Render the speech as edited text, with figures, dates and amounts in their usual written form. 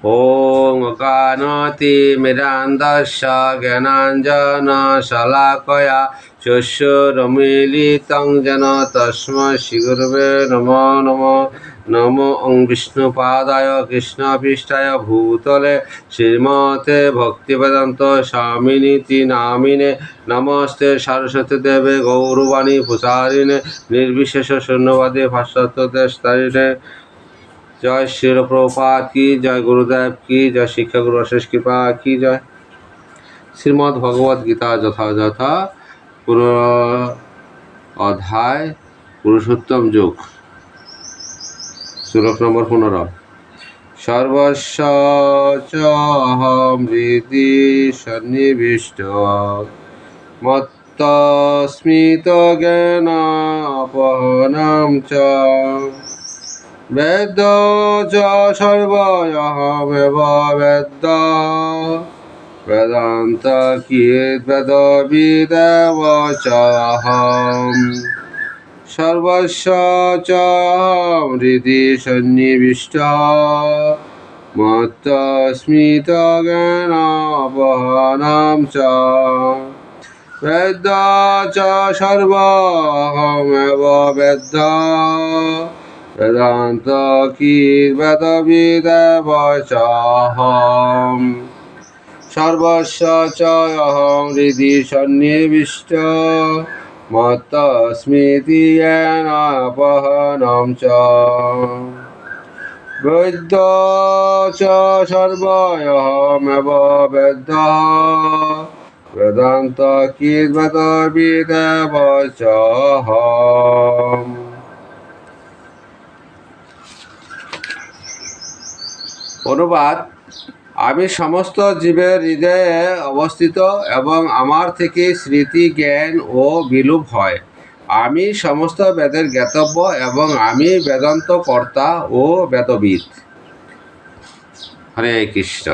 ॐ अज्ञानतिमिरान्धस्य ज्ञानाञ्जनशलाकया चक्षुरुन्मीलितं येन तस्मै श्रीगुरवे नमः। नमो विष्णुपादाय कृष्णपृष्ठाय भूतले श्रीमते भक्तिवेदान्त स्वामिनीति नामिने नमस्ते सरस्वती देवे गौरवाणी प्रचारिणे निर्विशेष शून्यवादी भाष्यतोदेशतारिणे। जय श्री प्रभुपाद की जय, गुरुदेव की जय, शिक्षा गुरु अशेष कृपा की जय। श्रीमद् भगवद गीता যথাযথ অধ্যায় পুরুষোত্তম যোগ, শ্লোক নম্বর 15। সর্বস্ব চহম হৃদি সন্নিবিষ্ট মত্তস্মিত জ্ঞান অপহনম চ বেদ চ সর্বয়হমেব বেদ বেদান্ত কিদ বেদবিদেব চাহম। সর্বস্ব চাহম হৃদি সন্নিবিষ্ট মত্তস্মিত জ্ঞানাপহনম চ বেদ চ সর্বয়হমেব বেদ বেদান্ত কিদ বেদবিদেব চাহম। সর্বস্ব চ অহং হৃদি সন্নিবিষ্ট মত্তস্মিতি জ্ঞানাপহনম চ বেদ চ সর্বয়হমেব বেদ বেদান্ত কিদ বেদবিদেব চাহম। অনুবাদ: আমি সমস্ত জীবের হৃদয়ে অবস্থিত এবং আমার থেকে স্মৃতি, জ্ঞান ও বিলুপ হয়। আমি সমস্ত বেদের জ্ঞাতব্য এবং আমি বেদান্ত কর্তা ও বেদবিদ। হরে কৃষ্ণ।